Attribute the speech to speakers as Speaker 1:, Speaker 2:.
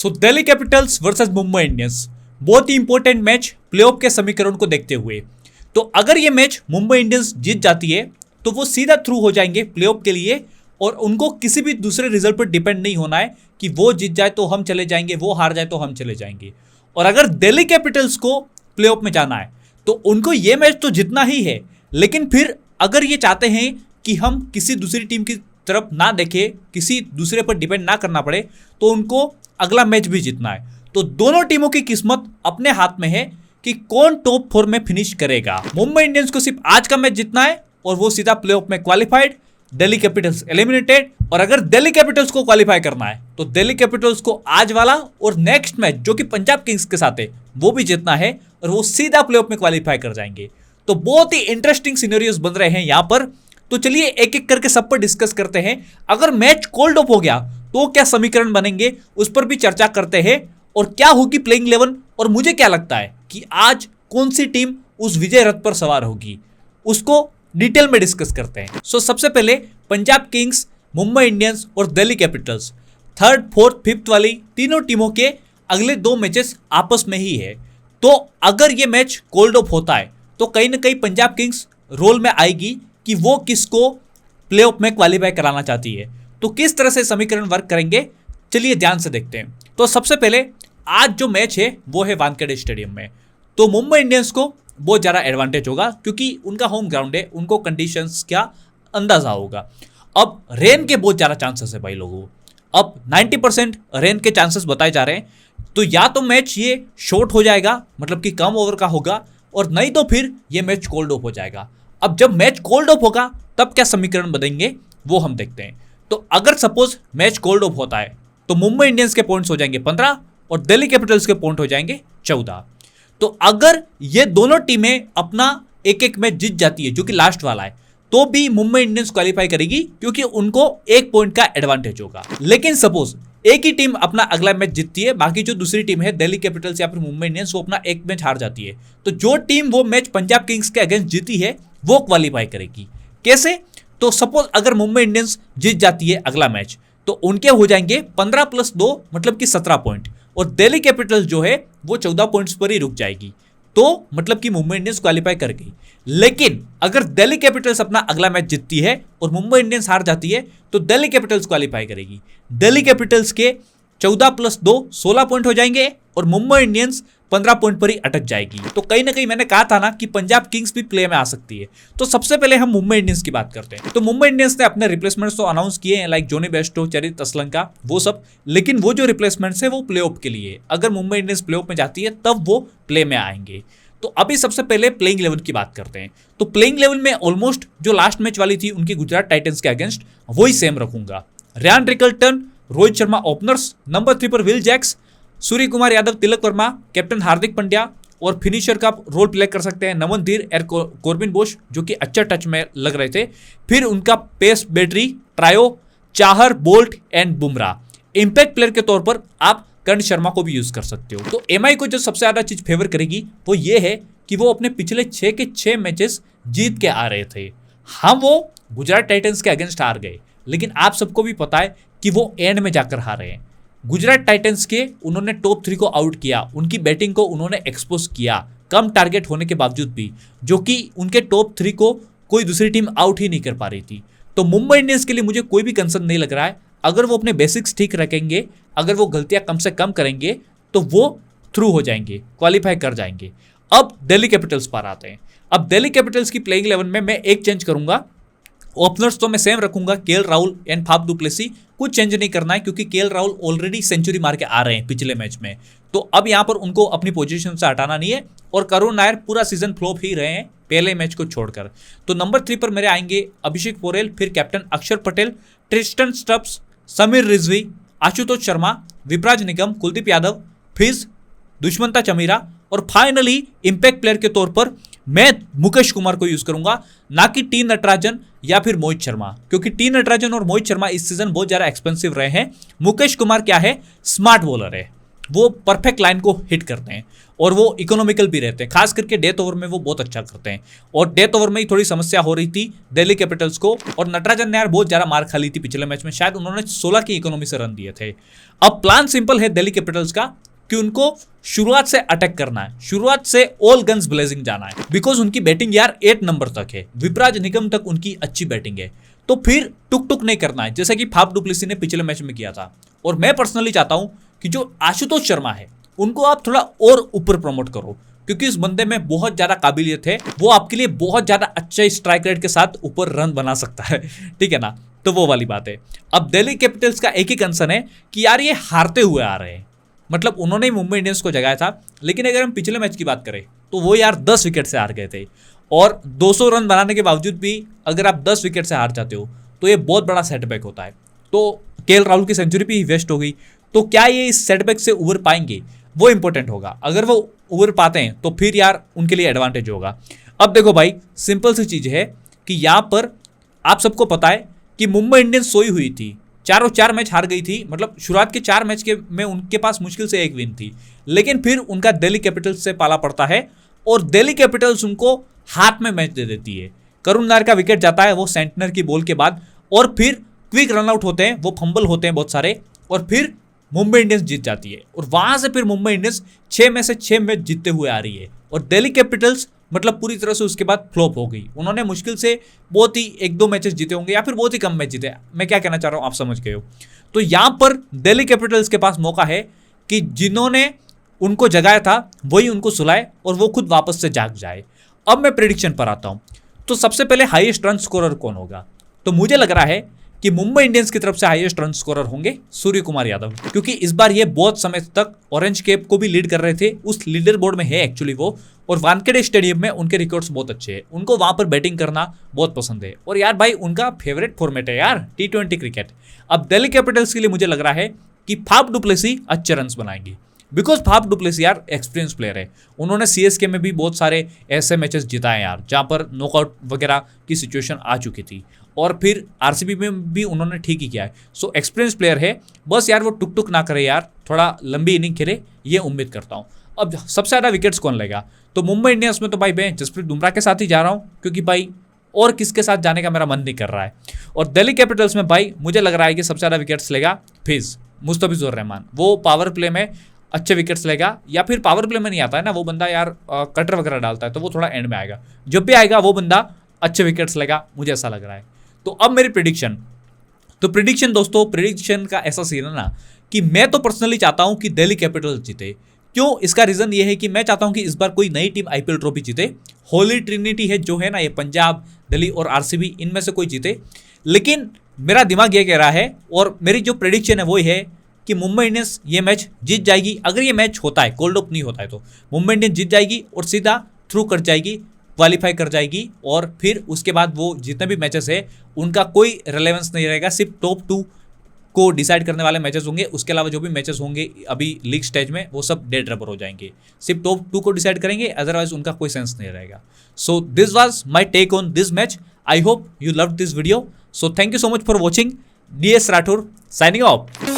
Speaker 1: सो Delhi Capitals versus Mumbai Indians, बहुत ही important match playoff के समीकरण को देखते हुए। तो अगर ये मैच मुंबई इंडियंस जीत जाती है तो वो सीधा थ्रू हो जाएंगे प्लेऑफ के लिए और उनको किसी भी दूसरे रिजल्ट पर डिपेंड नहीं होना है कि वो जीत जाए तो हम चले जाएंगे, वो हार जाए तो हम चले जाएंगे। और अगर दिल्ली कैपिटल्स को प्लेऑफ में जाना है तो उनको ये मैच तो जीतना ही है, लेकिन फिर अगर ये चाहते हैं कि हम किसी दूसरी टीम की तरफ ना देखें, किसी दूसरे पर डिपेंड ना करना पड़े, तो उनको अगला मैच भी जीतना है। तो दोनों टीमों की किस्मत अपने हाथ में है कि कौन टॉप 4 में फिनिश करेगा। मुंबई इंडियंस को सिर्फ आज का मैच जीतना है और वो सीधा प्लेऑफ में क्वालिफाइड, दिल्ली कैपिटल्स एलिमिनेटेड। और अगर दिल्ली कैपिटल्स को क्वालिफाई करना है तो दिल्ली कैपिटल्स को आज वाला और नेक्स्ट मैच जो कि पंजाब किंग्स के साथ है वो भी जीतना है और वो सीधा प्लेऑफ में क्वालिफाई कर जाएंगे। तो बहुत ही इंटरेस्टिंग सिनेरियोज बन रहे हैं यहाँ पर। तो चलिए एक एक करके सब पर डिस्कस करते हैं। अगर मैच कोल्ड ऑफ हो गया तो क्या समीकरण बनेंगे उस पर भी चर्चा करते हैं और क्या होगी प्लेइंग 11 और मुझे क्या लगता है कि आज कौन सी टीम उस विजय रथ पर सवार होगी उसको डिटेल में डिस्कस करते हैं। सो सबसे पहले पंजाब किंग्स, मुंबई इंडियंस और Delhi Capitals, 3rd, 4th, 5th वाली तीनों टीमों के अगले 2 मैचेस आपस में ही है। तो अगर ये मैच कोल्ड ऑफ होता है तो कहीं ना कहीं पंजाब किंग्स रोल में आएगी कि वो किसको प्लेऑफ में क्वालिफाई कराना चाहती है। तो किस तरह से समीकरण वर्क करेंगे चलिए ध्यान से देखते हैं। तो सबसे पहले आज जो मैच है वो है वानखेड़े स्टेडियम में। तो मुंबई इंडियंस को बहुत ज़्यादा एडवांटेज होगा क्योंकि उनका होम ग्राउंड है, उनको कंडीशंस का अंदाजा होगा। अब रेन के बहुत ज़्यादा चांसेस है भाई लोगों, अब 90% रेन के चांसेस बताए जा रहे हैं। तो या तो मैच ये शॉर्ट हो जाएगा, मतलब कि कम ओवर का होगा, और नहीं तो फिर ये मैच कोल्ड ऑफ हो जाएगा। अब जब मैच कोल्ड ऑफ होगा तब क्या समीकरण बदलेंगे वो हम देखते हैं। तो अगर सपोज मैच कोल्ड ऑफ होता है तो मुंबई इंडियंस के पॉइंट्स हो जाएंगे 15 और दिल्ली कैपिटल्स के पॉइंट हो जाएंगे 14। तो अगर ये दोनों टीमें अपना एक एक मैच जीत जाती है जो कि लास्ट वाला है तो भी मुंबई इंडियंस क्वालिफाई करेगी क्योंकि उनको 1 पॉइंट का एडवांटेज होगा। लेकिन सपोज एक ही टीम अपना अगला मैच जीतती है, बाकी जो दूसरी टीम है दिल्ली कैपिटल्स या फिर मुंबई इंडियंस वो अपना एक मैच हार जाती है, तो जो टीम वो मैच पंजाब किंग्स के अगेंस्ट जीती है वो क्वालिफाई करेगी। कैसे? तो सपोज अगर मुंबई इंडियंस जीत जाती है अगला मैच तो उनके हो जाएंगे 15 + 2 मतलब कि 17 पॉइंट, और दिल्ली कैपिटल्स जो है वो 14 पॉइंट्स पर ही रुक जाएगी। तो मतलब कि मुंबई इंडियंस क्वालिफाई कर गई। लेकिन अगर दिल्ली कैपिटल्स अपना अगला मैच जीतती है और मुंबई इंडियंस हार जाती है तो दिल्ली कैपिटल्स क्वालिफाई करेगी। दिल्ली कैपिटल्स के 14 + 2 16 पॉइंट हो जाएंगे और मुंबई इंडियंस 15 पॉइंट पर ही अटक जाएगी। तो कहीं ना कहीं मैंने कहा था ना कि पंजाब किंग्स भी प्ले में आ सकती है। तो सबसे पहले हम मुंबई इंडियंस की बात करते हैं। तो मुंबई इंडियंस ने अपने रिप्लेसमेंट्स तो अनाउंस किए हैं, लाइक जोनी बेस्टो, चरित असलंका, वो सब। लेकिन वो जो रिप्लेसमेंट्स है वो प्लेऑफ के लिए, अगर मुंबई इंडियंस प्लेऑफ में जाती है तब वो प्ले में आएंगे। तो अभी सबसे पहले प्लेइंग 11 की बात करते हैं। तो प्लेइंग 11 में ऑलमोस्ट जो लास्ट मैच वाली थी उनकी गुजरात टाइटंस के अगेंस्ट वही सेम रखूंगा। Ryan Rickelton, Rohit Sharma openers, number 3 पर Will Jacks, Surya Kumar Yadav, Tilak Varma, captain Hardik Pandya, और फिनिशर का रोल प्ले कर सकते हैं नमन धीर और कॉर्बिन बोश जो कि अच्छा टच में लग रहे थे। फिर उनका pace battery trio, Chahar, Boult and Bumrah. Impact player के तौर पर आप कर्ण शर्मा को भी यूज कर सकते हो। तो एमआई को जो सबसे ज्यादा चीज फेवर करेगी वो ये है कि वो अपने पिछले 6 के 6 मैचेस जीत के आ रहे थे। हाँ, वो गुजरात टाइटंस के अगेंस्ट हार गए, लेकिन आप सबको भी पता है कि वो एंड में जाकर हारे हैं। गुजरात टाइटंस के उन्होंने टॉप 3 को आउट किया, उनकी बैटिंग को उन्होंने एक्सपोज किया कम टारगेट होने के बावजूद भी, जो कि उनके टॉप 3 को कोई दूसरी टीम आउट ही नहीं कर पा रही थी। तो मुंबई इंडियंस के लिए मुझे कोई भी कंसर्न नहीं लग रहा है। अगर वो अपने बेसिक्स ठीक रखेंगे, अगर वो गलतियां कम से कम करेंगे तो वो थ्रू हो जाएंगे, क्वालिफाई कर जाएंगे। अब दिल्ली कैपिटल्स पर आते हैं। अब दिल्ली कैपिटल्स की प्लेइंग 11 में मैं एक चेंज करूंगा। ओपनर्स तो मैं सेम रखूंगा, KL Rahul and Faf du Plessis. कुछ चेंज नहीं करना है क्योंकि केएल राहुल ऑलरेडी सेंचुरी मार के आ रहे हैं पिछले मैच में, तो अब यहां पर उनको अपनी पोजीशन से हटाना नहीं है। और करुण नायर पूरा सीजन फ्लॉप ही रहे हैं पहले मैच को छोड़कर। तो नंबर 3 पर मेरे आएंगे अभिषेक पोरेल, फिर कैप्टन अक्षर पटेल, ट्रिस्टन स्टब्स, समीर रिजवी, आशुतोष शर्मा, विपराज निगम, कुलदीप यादव, फिज, दुष्मंता चमीरा, और फाइनली इंपैक्ट प्लेयर के तौर पर मैं मुकेश कुमार को यूज करूंगा, ना कि टी नटराजन या फिर मोहित शर्मा, क्योंकि टी नटराजन और मोहित शर्मा इस सीजन बहुत ज्यादा एक्सपेंसिव रहे हैं। मुकेश कुमार क्या है, स्मार्ट बॉलर है, वो परफेक्ट लाइन को हिट करते हैं और वो इकोनॉमिकल भी रहते हैं, खास करके डेथ ओवर में वो बहुत अच्छा करते हैं। और डेथ ओवर में ही थोड़ी समस्या हो रही थी दिल्ली कैपिटल्स को, और नटराजन ने यार बहुत ज़्यादा मार खा ली थी पिछले मैच में, शायद उन्होंने 16 की इकोनॉमी से रन दिए थे। अब प्लान सिंपल है दिल्ली कैपिटल्स का कि उनको शुरुआत से अटैक करना है, शुरुआत से ऑल गन्स ब्लेजिंग जाना है, बिकॉज उनकी बैटिंग यार 8 नंबर तक है, विपराज निगम तक उनकी अच्छी बैटिंग है। तो फिर टुक टुक नहीं करना है जैसा कि फाफ डुप्लेसी ने पिछले मैच में किया था। और मैं पर्सनली चाहता हूं कि जो आशुतोष शर्मा है उनको आप थोड़ा और ऊपर प्रमोट करो, क्योंकि इस बंदे में बहुत ज्यादा काबिलियत है, वो आपके लिए बहुत ज्यादा अच्छे स्ट्राइक रेट के साथ ऊपर रन बना सकता है, ठीक है ना। तो वो वाली बात है। अब दिल्ली कैपिटल्स का एक ही कंसर्न है कि यार ये हारते हुए आ रहे हैं, मतलब उन्होंने मुंबई इंडियंस को जगाया था, लेकिन अगर हम पिछले मैच की बात करें तो वो यार 10 विकेट से हार गए थे। और 200 रन बनाने के बावजूद भी अगर आप 10 विकेट से हार जाते हो तो ये बहुत बड़ा सेटबैक होता है। तो केएल राहुल की सेंचुरी भी वेस्ट हो गई, तो क्या ये इस सेटबैक से उभर पाएंगे, वो इंपॉर्टेंट होगा। अगर वो उभर पाते हैं तो फिर यार उनके लिए एडवांटेज होगा। अब देखो भाई, सिंपल सी चीज है कि यहाँ पर आप सबको पता है कि मुंबई इंडियंस सोई हुई थी, चारों 4 मैच हार गई थी, मतलब शुरुआत के 4 मैच के में उनके पास मुश्किल से 1 विन थी, लेकिन फिर उनका दिल्ली कैपिटल्स से पाला पड़ता है और दिल्ली कैपिटल्स उनको हाथ में मैच दे देती है। करुण नायर का विकेट जाता है वो सेंटनर की बॉल के बाद, और फिर क्विक रनआउट होते हैं, वो फंबल होते हैं बहुत सारे, और फिर मुंबई इंडियंस जीत जाती है। और वहां से फिर मुंबई इंडियंस 6 में से 6 मैच जीतते हुए आ रही है, और दिल्ली कैपिटल्स मतलब पूरी तरह से उसके बाद फ्लॉप हो गई। उन्होंने मुश्किल से बहुत ही 1-2 मैचेस जीते होंगे, या फिर बहुत ही कम मैच जीते। मैं क्या कहना चाह रहा हूं आप समझ गए हो। तो यहां पर दिल्ली कैपिटल्स के पास मौका है कि जिन्होंने उनको जगाया था वही उनको सुलाए और वो खुद वापस से जाग जाए। अब मैं प्रेडिक्शन पर आता हूं। तो सबसे पहले हाईएस्ट रन स्कोरर कौन होगा, तो मुझे लग रहा है कि मुंबई इंडियंस की तरफ से हाईएस्ट रन स्कोरर होंगे सूर्य कुमार यादव, क्योंकि इस बार ये बहुत समय तक ऑरेंज कैप को भी लीड कर रहे थे, उस लीडर बोर्ड में है एक्चुअली वो, और वानखेड़े स्टेडियम में उनके रिकॉर्ड्स बहुत अच्छे हैं, उनको वहां पर बैटिंग करना बहुत पसंद है। और यार भाई उनका फेवरेट फॉर्मेट है यार T20 क्रिकेट। अब दिल्ली कैपिटल्स के लिए मुझे लग रहा है कि फाफ डुप्लेसी अच्छे रन बनाएंगी, बिकॉज फाफ डुप्लेसी यार एक्सपीरियंस प्लेयर है। उन्होंने CSK में भी बहुत सारे ऐसे मैचेस जिताए यार जहां पर नॉकआउट वगैरह की सिचुएशन आ चुकी थी, और फिर RCB में भी उन्होंने ठीक ही किया है। सो एक्सपीरियंस प्लेयर है, बस यार वो टुक टुक ना करे यार, थोड़ा लंबी इनिंग खेले, ये उम्मीद करता हूँ। अब सबसे ज़्यादा विकेट्स कौन लेगा, तो मुंबई इंडियंस में तो भाई मैं जसप्रीत बुमराह के साथ ही जा रहा हूँ, क्योंकि भाई और किसके साथ जाने का मेरा मन नहीं कर रहा है। और दिल्ली कैपिटल्स में भाई मुझे लग रहा है कि सबसे ज़्यादा विकेट्स लेगा फिज मुस्तफिजुर रहमान, वो पावर प्ले में अच्छे विकेट्स लेगा, या फिर पावर प्ले में नहीं आता है ना वो बंदा यार, कटर वगैरह डालता है, तो वो थोड़ा एंड में आएगा। जब भी आएगा वो बंदा अच्छे विकेट्स लेगा, मुझे ऐसा लग रहा है। तो अब मेरी प्रेडिक्शन, तो प्रेडिक्शन दोस्तों, प्रेडिक्शन का ऐसा सीन है ना कि मैं तो पर्सनली चाहता हूं कि दिल्ली कैपिटल्स जीते। क्यों, इसका रीजन ये है कि मैं चाहता हूं कि इस बार कोई नई टीम IPL ट्रॉफी जीते। होली ट्रिनिटी है जो है ना, ये पंजाब, दिल्ली और RCB, इनमें से कोई जीते। लेकिन मेरा दिमाग ये कह रहा है, और मेरी जो प्रेडिक्शन है वो है कि मुंबई इंडियंस ये मैच जीत जाएगी। अगर ये मैच होता है, कोल्ड ऑफ नहीं होता है, तो मुंबई इंडियंस जीत जाएगी और सीधा थ्रू कर जाएगी, क्वालिफाई कर जाएगी, और फिर उसके बाद वो जितने भी मैचेस है उनका कोई रिलेवेंस नहीं रहेगा, सिर्फ टॉप 2 को डिसाइड करने वाले मैचेस होंगे। उसके अलावा जो भी मैचेस होंगे अभी लीग स्टेज में वो सब डेड रबर हो जाएंगे, सिर्फ टॉप 2 को डिसाइड करेंगे, अदरवाइज उनका कोई सेंस नहीं रहेगा। So this was my take on this match. I hope you loved this video. So thank you so much for watching. DS Rathore signing of.